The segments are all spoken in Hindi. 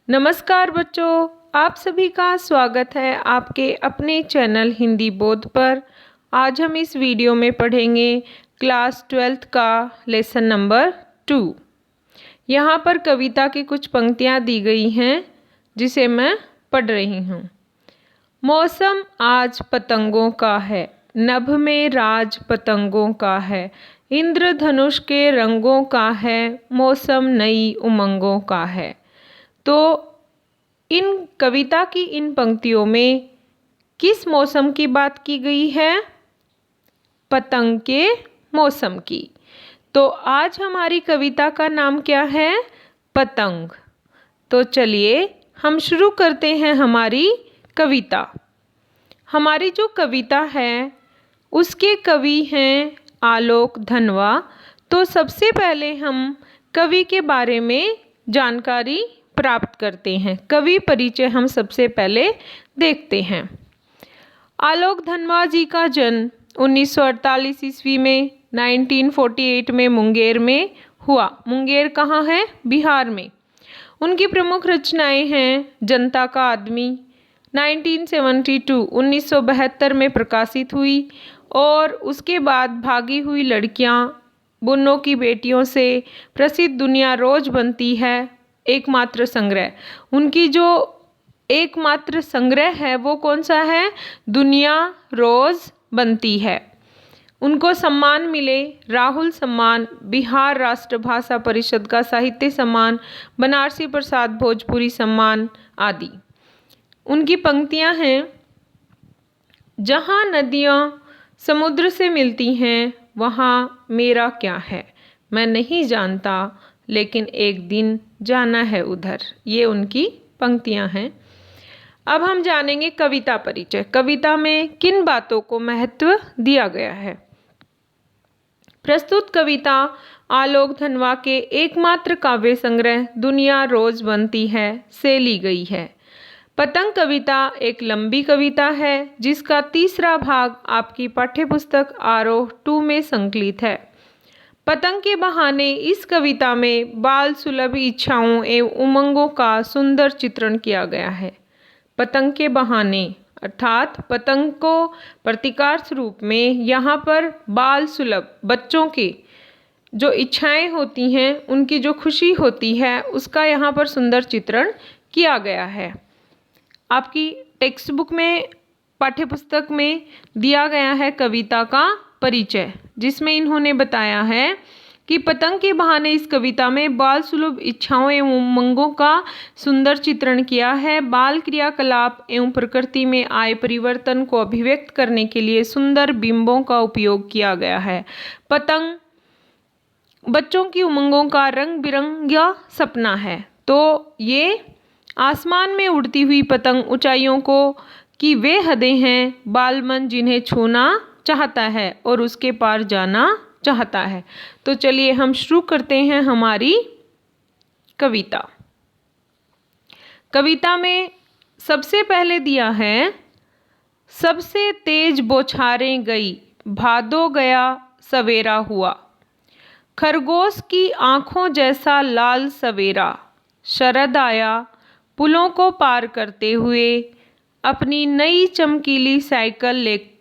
नमस्कार बच्चों, आप सभी का स्वागत है आपके अपने चैनल हिंदी बोध पर। आज हम इस वीडियो में पढ़ेंगे क्लास 12th का लेसन नंबर 2। यहाँ पर कविता की कुछ पंक्तियाँ दी गई हैं जिसे मैं पढ़ रही हूँ। मौसम आज पतंगों का है, नभ में राज पतंगों का है, इंद्रधनुष के रंगों का है, मौसम नई उमंगों का है। तो इन कविता की इन पंक्तियों में किस मौसम की बात की गई है? पतंग के मौसम की। तो आज हमारी कविता का नाम क्या है? पतंग। तो चलिए हम शुरू करते हैं हमारी कविता। हमारी जो कविता है उसके कवि हैं आलोक धनवा। तो सबसे पहले हम कवि के बारे में जानकारी प्राप्त करते हैं। कवि परिचय हम सबसे पहले देखते हैं। आलोक धनवा जी का जन्म 1948 ईस्वी में 1948 में मुंगेर में हुआ। मुंगेर कहाँ है? बिहार में। उनकी प्रमुख रचनाएं हैं जनता का आदमी 1972 में प्रकाशित हुई, और उसके बाद भागी हुई लड़कियां, बुन्नों की बेटियों से प्रसिद्ध दुनिया रोज बनती है एकमात्र संग्रह। उनकी जो एकमात्र संग्रह है वो कौन सा है? दुनिया रोज बनती है। उनको सम्मान मिले राहुल सम्मान, बिहार राष्ट्र भाषा परिषद का साहित्य सम्मान, बनारसी प्रसाद भोजपुरी सम्मान आदि। उनकी पंक्तियां हैं, जहाँ नदियाँ समुद्र से मिलती हैं वहाँ मेरा क्या है, मैं नहीं जानता लेकिन एक दिन जाना है उधर। ये उनकी पंक्तियां हैं। अब हम जानेंगे कविता परिचय। कविता में किन बातों को महत्व दिया गया है? प्रस्तुत कविता आलोक धनवा के एकमात्र काव्य संग्रह दुनिया रोज बनती है से ली गई है। पतंग कविता एक लंबी कविता है जिसका तीसरा भाग आपकी पाठ्यपुस्तक आरोह 2 में संकलित है। पतंग के बहाने इस कविता में बाल सुलभ इच्छाओं एवं उमंगों का सुंदर चित्रण किया गया है। पतंग के बहाने अर्थात पतंग को प्रतीकार्थ रूप में यहाँ पर बाल सुलभ बच्चों की जो इच्छाएं होती हैं, उनकी जो खुशी होती है, उसका यहाँ पर सुंदर चित्रण किया गया है। आपकी टेक्स्ट बुक में पाठ्यपुस्तक में दिया गया है कविता का परिचय, जिसमें इन्होंने बताया है कि पतंग के बहाने इस कविता में बाल सुलभ इच्छाओं एवं उमंगों का सुंदर चित्रण किया है। बाल क्रियाकलाप एवं प्रकृति में आए परिवर्तन को अभिव्यक्त करने के लिए सुंदर बिंबों का उपयोग किया गया है। पतंग बच्चों की उमंगों का रंग बिरंगा सपना है। तो ये आसमान में उड़ती हुई पतंग ऊंचाइयों को की वे हदें हैं बाल मन जिन्हें छूना चाहता है और उसके पार जाना चाहता है। तो चलिए हम शुरू करते हैं हमारी कविता। कविता में सबसे पहले दिया है, सबसे तेज बौछारें गई, भादो गया सवेरा हुआ, खरगोश की आंखों जैसा लाल सवेरा, शरद आया पुलों को पार करते हुए, अपनी नई चमकीली साइकिल ले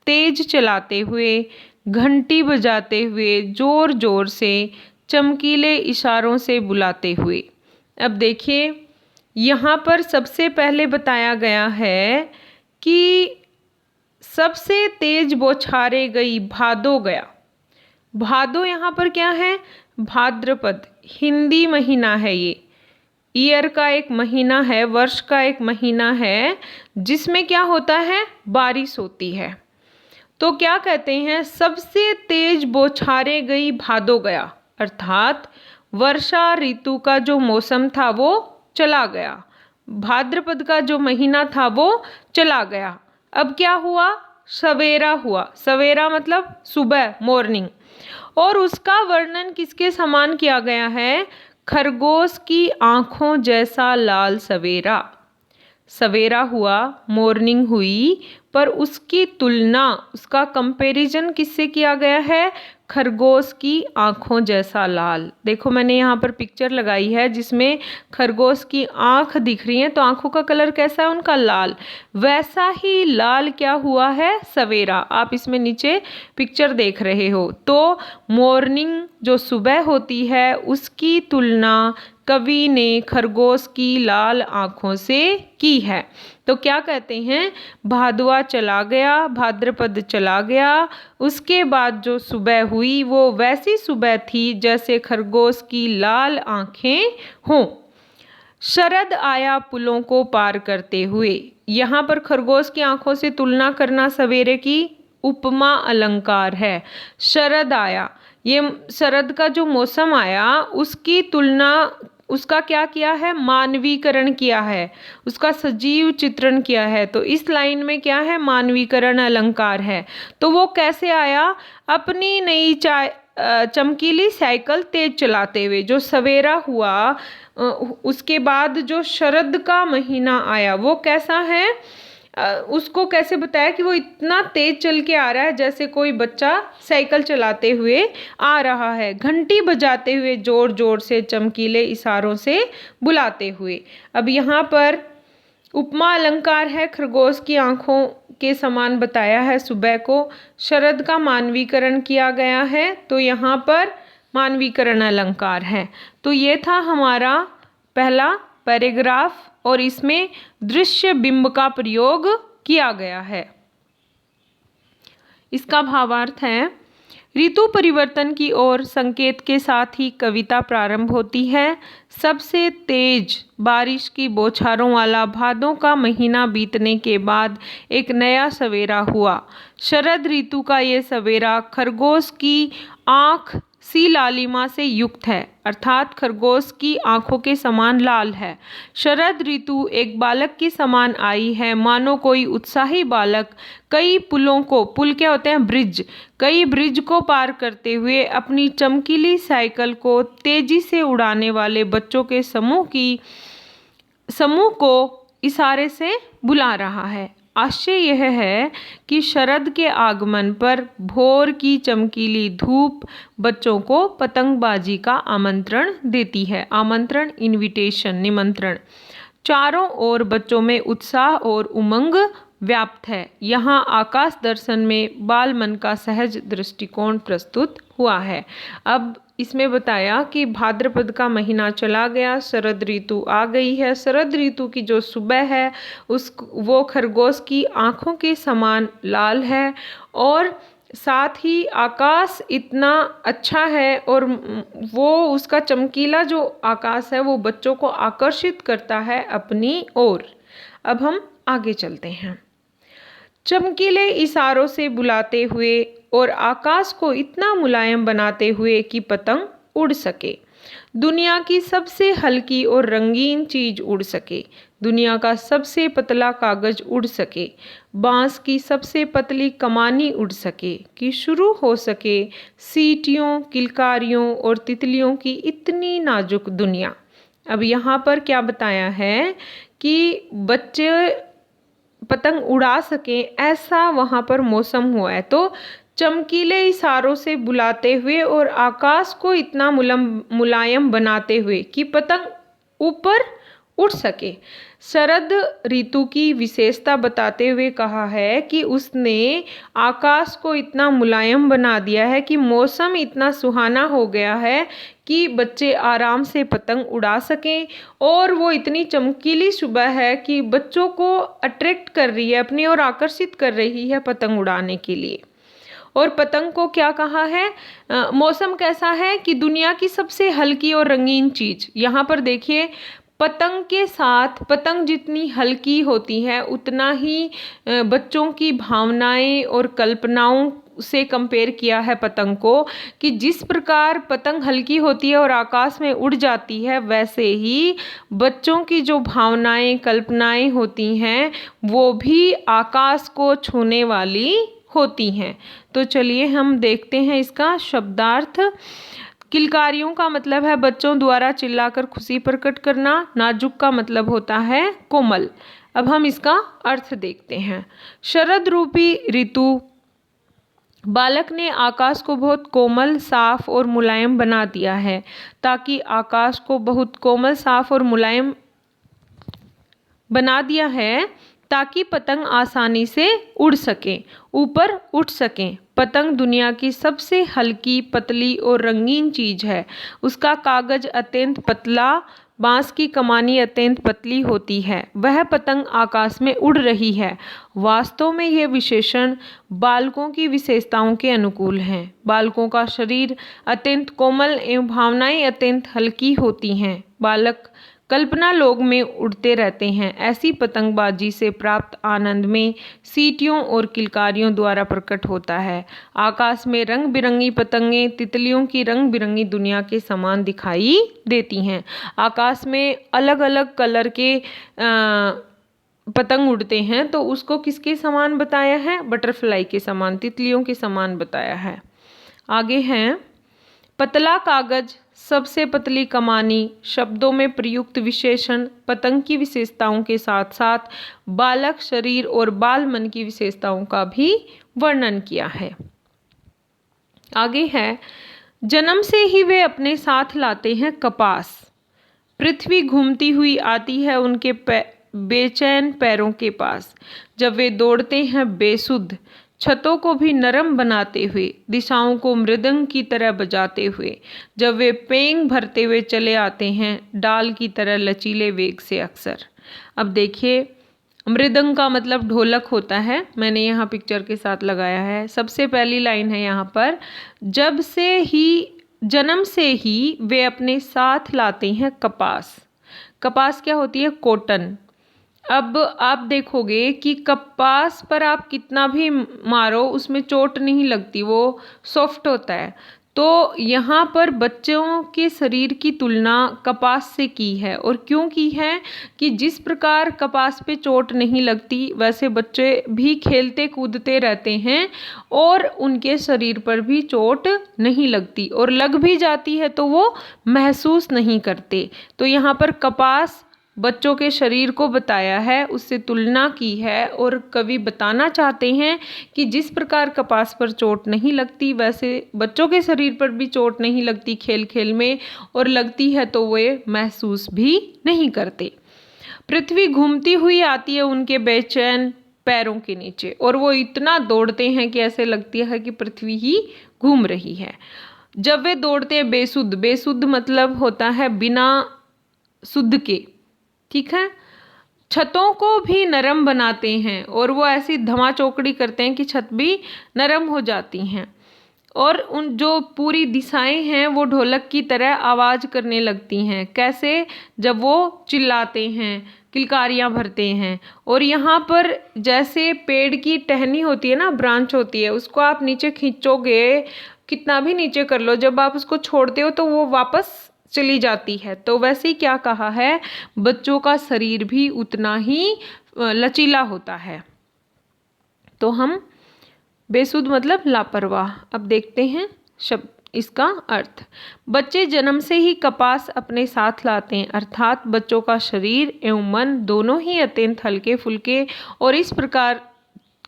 तेज चलाते हुए, घंटी बजाते हुए, जोर जोर से चमकीले इशारों से बुलाते हुए। अब देखिए यहाँ पर सबसे पहले बताया गया है कि सबसे तेज बौछारे गई, भादो गया। भादो यहाँ पर क्या है? भाद्रपद, हिंदी महीना है। ये ईयर का एक महीना है, वर्ष का एक महीना है, जिसमें क्या होता है? बारिश होती है। तो क्या कहते हैं? सबसे तेज बौछारे गई, भादो गया, अर्थात वर्षा ऋतु का जो मौसम था वो चला गया, भाद्रपद का जो महीना था वो चला गया। अब क्या हुआ? सवेरा हुआ। सवेरा मतलब सुबह, मॉर्निंग। और उसका वर्णन किसके समान किया गया है? खरगोश की आंखों जैसा लाल सवेरा। सवेरा हुआ, मॉर्निंग हुई, पर उसकी तुलना, उसका कंपैरिजन किससे किया गया है? खरगोश की आँखों जैसा लाल। देखो मैंने यहाँ पर पिक्चर लगाई है जिसमें खरगोश की आँख दिख रही है, तो आँखों का कलर कैसा है उनका? लाल। वैसा ही लाल क्या हुआ है? सवेरा। आप इसमें नीचे पिक्चर देख रहे हो। तो मॉर्निंग जो सुबह होती है उसकी तुलना कवि ने खरगोश की लाल आँखों से की है। तो क्या कहते हैं? भादवा चला गया, भाद्रपद चला गया, उसके बाद जो सुबह हुई वो वैसी सुबह थी जैसे खरगोश की लाल आँखें हों। शरद आया पुलों को पार करते हुए। यहाँ पर खरगोश की आँखों से तुलना करना सवेरे की उपमा अलंकार है। शरद आया, ये शरद का जो मौसम आया उसकी तुलना, उसका क्या किया है? मानवीकरण किया है, उसका सजीव चित्रण किया है। तो इस लाइन में क्या है? मानवीकरण अलंकार है। तो वो कैसे आया? अपनी नई चमकीली साइकिल तेज चलाते हुए। जो सवेरा हुआ उसके बाद जो शरद का महीना आया वो कैसा है? उसको कैसे बताया कि वो इतना तेज चल के आ रहा है जैसे कोई बच्चा साइकिल चलाते हुए आ रहा है, घंटी बजाते हुए, जोर जोर से, चमकीले इशारों से बुलाते हुए। अब यहाँ पर उपमा अलंकार है, खरगोश की आंखों के समान बताया है सुबह को, शरद का मानवीकरण किया गया है, तो यहाँ पर मानवीकरण अलंकार है। तो ये था हमारा पहला पैराग्राफ और इसमें दृश्य बिंब का प्रयोग किया गया है। इसका भावार्थ है, ऋतु परिवर्तन की ओर संकेत के साथ ही कविता प्रारंभ होती है। सबसे तेज बारिश की बौछारों वाला भादों का महीना बीतने के बाद एक नया सवेरा हुआ। शरद ऋतु का ये सवेरा खरगोश की आँख सी लालिमा से युक्त है, अर्थात खरगोश की आंखों के समान लाल है। शरद ऋतु एक बालक के समान आई है, मानो कोई उत्साही बालक कई पुलों को, पुल क्या होते हैं? ब्रिज, कई ब्रिज को पार करते हुए अपनी चमकीली साइकिल को तेजी से उड़ाने वाले बच्चों के समूह को इशारे से बुला रहा है। आश्चर्य यह है कि शरद के आगमन पर भोर की चमकीली धूप बच्चों को पतंगबाजी का आमंत्रण देती है। आमंत्रण, इनविटेशन, निमंत्रण। चारों ओर बच्चों में उत्साह और उमंग व्याप्त है। यहाँ आकाश दर्शन में बाल मन का सहज दृष्टिकोण प्रस्तुत हुआ है। अब इसमें बताया कि भाद्रपद का महीना चला गया, शरद ऋतु आ गई है। शरद ऋतु की जो सुबह है वो खरगोश की आँखों के समान लाल है और साथ ही आकाश इतना अच्छा है और वो उसका चमकीला जो आकाश है वो बच्चों को आकर्षित करता है अपनी ओर। अब हम आगे चलते हैं। चमकीले इशारों से बुलाते हुए और आकाश को इतना मुलायम बनाते हुए कि पतंग उड़ सके, दुनिया की सबसे हल्की और रंगीन चीज उड़ सके, दुनिया का सबसे पतला कागज उड़ सके, बांस की सबसे पतली कमानी उड़ सके, कि शुरू हो सके सीटियों, किलकारियों और तितलियों की इतनी नाजुक दुनिया। अब यहाँ पर क्या बताया है कि बच्चे पतंग उड़ा सकें, ऐसा वहाँ पर मौसम हुआ है। तो चमकीले इशारों से बुलाते हुए और आकाश को इतना मुलायम बनाते हुए कि पतंग ऊपर उड़ सके। शरद ऋतु की विशेषता बताते हुए कहा है कि उसने आकाश को इतना मुलायम बना दिया है कि मौसम इतना सुहाना हो गया है कि बच्चे आराम से पतंग उड़ा सकें, और वो इतनी चमकीली सुबह है कि बच्चों को अट्रैक्ट कर रही है, अपनी ओर आकर्षित कर रही है पतंग उड़ाने के लिए। और पतंग को क्या कहा है? मौसम कैसा है कि दुनिया की सबसे हल्की और रंगीन चीज। यहाँ पर देखिए, पतंग के साथ, पतंग जितनी हल्की होती है उतना ही बच्चों की भावनाएं और कल्पनाओं से कंपेयर किया है पतंग को, कि जिस प्रकार पतंग हल्की होती है और आकाश में उड़ जाती है, वैसे ही बच्चों की जो भावनाएं, कल्पनाएं होती हैं वो भी आकाश को छूने वाली होती हैं। तो चलिए हम देखते हैं इसका शब्दार्थ। किलकारियों का मतलब है बच्चों द्वारा चिल्लाकर खुशी प्रकट करना। नाजुक का मतलब होता है कोमल। अब हम इसका अर्थ देखते हैं। शरद रूपी ऋतु बालक ने आकाश को बहुत कोमल, साफ और मुलायम बना दिया है, ताकि आकाश को बहुत कोमल, साफ और मुलायम बना दिया है ताकि पतंग आसानी से उड़ सकें, ऊपर उठ सकें। पतंग दुनिया की सबसे हल्की, पतली और रंगीन चीज है। उसका कागज अत्यंत पतला, बांस की कमानी अत्यंत पतली होती है। वह पतंग आकाश में उड़ रही है। वास्तव में यह विशेषण बालकों की विशेषताओं के अनुकूल है। बालकों का शरीर अत्यंत कोमल एवं भावनाएं अत्यंत हल्की होती हैं। बालक कल्पना लोक में उड़ते रहते हैं। ऐसी पतंगबाजी से प्राप्त आनंद में सीटियों और किलकारियों द्वारा प्रकट होता है। आकाश में रंग बिरंगी पतंगें तितलियों की रंग बिरंगी दुनिया के समान दिखाई देती हैं। आकाश में अलग अलग कलर के पतंग उड़ते हैं, तो उसको किसके समान बताया है? बटरफ्लाई के समान, तितलियों के समान बताया है। आगे हैं पतला कागज, सबसे पतली कमानी, शब्दों में प्रयुक्त विशेषण पतंग की विशेषताओं के साथ साथ बालक शरीर और बाल मन की विशेषताओं का भी वर्णन किया है। आगे है जन्म से ही वे अपने साथ लाते हैं कपास। पृथ्वी घूमती हुई आती है उनके बेचैन पैरों के पास। जब वे दौड़ते हैं बेसुध, छतों को भी नरम बनाते हुए, दिशाओं को मृदंग की तरह बजाते हुए, जब वे पेंग भरते हुए चले आते हैं डाल की तरह लचीले वेग से अक्सर। अब देखिए, मृदंग का मतलब ढोलक होता है। मैंने यहाँ पिक्चर के साथ लगाया है। सबसे पहली लाइन है यहाँ पर, जन्म से ही वे अपने साथ लाते हैं कपास। कपास क्या होती है? कॉटन। अब आप देखोगे कि कपास पर आप कितना भी मारो उसमें चोट नहीं लगती, वो सॉफ्ट होता है। तो यहाँ पर बच्चों के शरीर की तुलना कपास से की है। और क्यों की है? कि जिस प्रकार कपास पे चोट नहीं लगती, वैसे बच्चे भी खेलते कूदते रहते हैं और उनके शरीर पर भी चोट नहीं लगती, और लग भी जाती है तो वो महसूस नहीं करते। तो यहाँ पर कपास बच्चों के शरीर को बताया है, उससे तुलना की है, और कवि बताना चाहते हैं कि जिस प्रकार कपास पर चोट नहीं लगती, वैसे बच्चों के शरीर पर भी चोट नहीं लगती खेल खेल में, और लगती है तो वे महसूस भी नहीं करते। पृथ्वी घूमती हुई आती है उनके बेचैन पैरों के नीचे, और वो इतना दौड़ते हैं कि ऐसे लगती है कि पृथ्वी ही घूम रही है। जब वे दौड़ते हैं बेसुध, बेसुध मतलब होता है बिना शुद्ध के, ठीक है। छतों को भी नरम बनाते हैं, और वो ऐसी धमा चौकड़ी करते हैं कि छत भी नरम हो जाती हैं, और उन जो पूरी दिशाएं हैं वो ढोलक की तरह आवाज़ करने लगती हैं। कैसे? जब वो चिल्लाते हैं, किलकारियाँ भरते हैं। और यहाँ पर जैसे पेड़ की टहनी होती है ना, ब्रांच होती है, उसको आप नीचे खींचोगे, कितना भी नीचे कर लो, जब आप उसको छोड़ते हो तो वो वापस चली जाती है। तो वैसे ही क्या कहा है, बच्चों का शरीर भी उतना ही लचीला होता है। तो हम बेसुध मतलब लापरवाह। अब देखते हैं शब्द, इसका अर्थ। बच्चे जन्म से ही कपास अपने साथ लाते हैं, अर्थात बच्चों का शरीर एवं मन दोनों ही अत्यंत हल्के फुल्के और इस प्रकार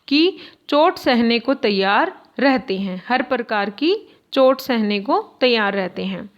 की चोट सहने को तैयार रहते हैं, हर प्रकार की चोट सहने को तैयार रहते हैं।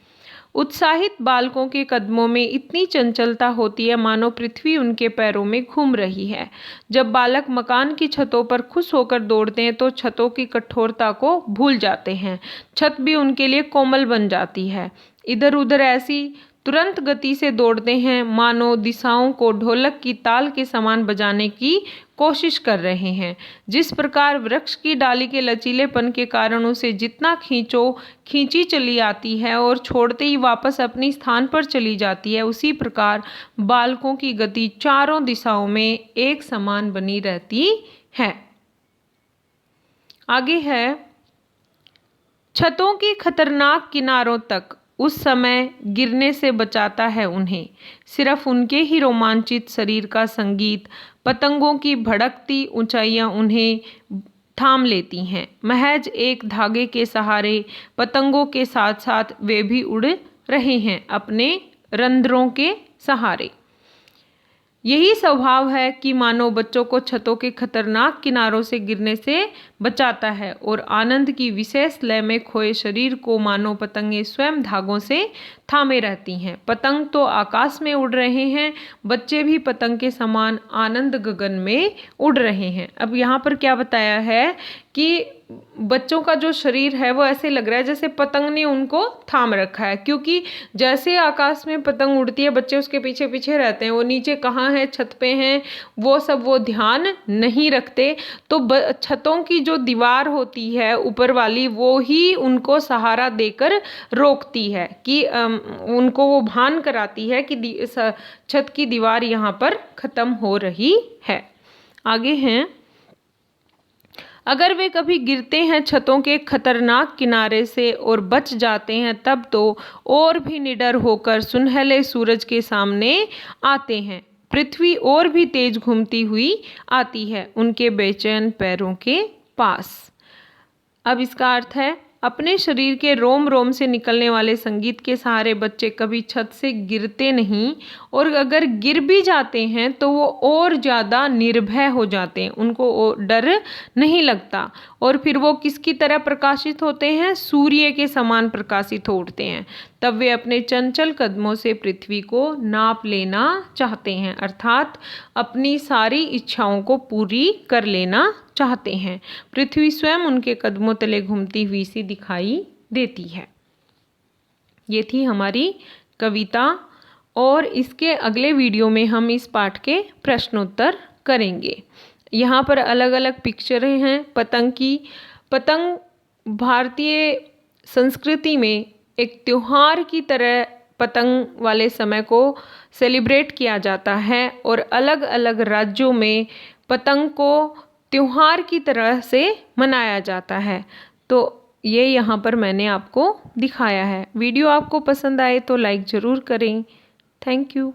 उत्साहित बालकों के कदमों में इतनी चंचलता होती है मानो पृथ्वी उनके पैरों में घूम रही है। जब बालक मकान की छतों पर खुश होकर दौड़ते हैं तो छतों की कठोरता को भूल जाते हैं, छत भी उनके लिए कोमल बन जाती है। इधर उधर ऐसी तुरंत गति से दौड़ते हैं मानो दिशाओं को ढोलक की ताल के समान बजाने की कोशिश कर रहे हैं। जिस प्रकार वृक्ष की डाली के लचीलेपन के कारण उसे जितना खींचो खींची चली आती है और छोड़ते ही वापस अपनी स्थान पर चली जाती है, उसी प्रकार बालकों की गति चारों दिशाओं में एक समान बनी रहती है। आगे है, छतों की खतरनाक किनारों तक उस समय गिरने से बचाता है उन्हें। सिर्फ उनके ही रोमांचित शरीर का संगीत, पतंगों की भड़कती ऊंचाइयां उन्हें थाम लेती हैं। महज एक धागे के सहारे पतंगों के साथ साथ वे भी उड़ रहे हैं अपने रंध्रों के सहारे। यही स्वभाव है कि मानो बच्चों को छतों के खतरनाक किनारों से गिरने से बचाता है और आनंद की विशेष लय में खोए शरीर को मानो पतंगे स्वयं धागों से थामे रहती हैं। पतंग तो आकाश में उड़ रहे हैं, बच्चे भी पतंग के समान आनंद गगन में उड़ रहे हैं। अब यहाँ पर क्या बताया है कि बच्चों का जो शरीर है वो ऐसे लग रहा है जैसे पतंग ने उनको थाम रखा है, क्योंकि जैसे आकाश में पतंग उड़ती है बच्चे उसके पीछे पीछे रहते हैं, वो नीचे कहाँ है, छत पे हैं, वो सब वो ध्यान नहीं रखते। तो छतों की जो दीवार होती है ऊपर वाली वो ही उनको सहारा देकर रोकती है, कि उनको वो भान कराती है कि छत की दीवार यहाँ पर खत्म हो रही है। आगे हैं, अगर वे कभी गिरते हैं छतों के खतरनाक किनारे से और बच जाते हैं तब तो और भी निडर होकर सुनहले सूरज के सामने आते हैं। पृथ्वी और भी तेज घूमती हुई आती है उनके बेचैन पैरों के पास। अब इसका अर्थ है, अपने शरीर के रोम रोम से निकलने वाले संगीत के सहारे बच्चे कभी छत से गिरते नहीं, और अगर गिर भी जाते हैं तो वो और ज़्यादा निर्भय हो जाते हैं, उनको डर नहीं लगता, और फिर वो किसकी तरह प्रकाशित होते हैं, सूर्य के समान प्रकाशित हो उठते हैं। तब वे अपने चंचल कदमों से पृथ्वी को नाप लेना चाहते हैं, अर्थात अपनी सारी इच्छाओं को पूरी कर लेना चाहते हैं। पृथ्वी स्वयं उनके कदमों तले घूमती हुई सी दिखाई देती है। ये थी हमारी कविता, और इसके अगले वीडियो में हम इस पाठ के प्रश्नोत्तर करेंगे। यहाँ पर अलग अलग पिक्चरें हैं पतंग की। पतंग भारतीय संस्कृति में एक त्योहार की तरह पतंग वाले समय को सेलिब्रेट किया जाता है, और अलग अलग राज्यों में पतंग को त्योहार की तरह से मनाया जाता है। तो ये यहाँ पर मैंने आपको दिखाया है। वीडियो आपको पसंद आए तो लाइक ज़रूर करें। Thank you.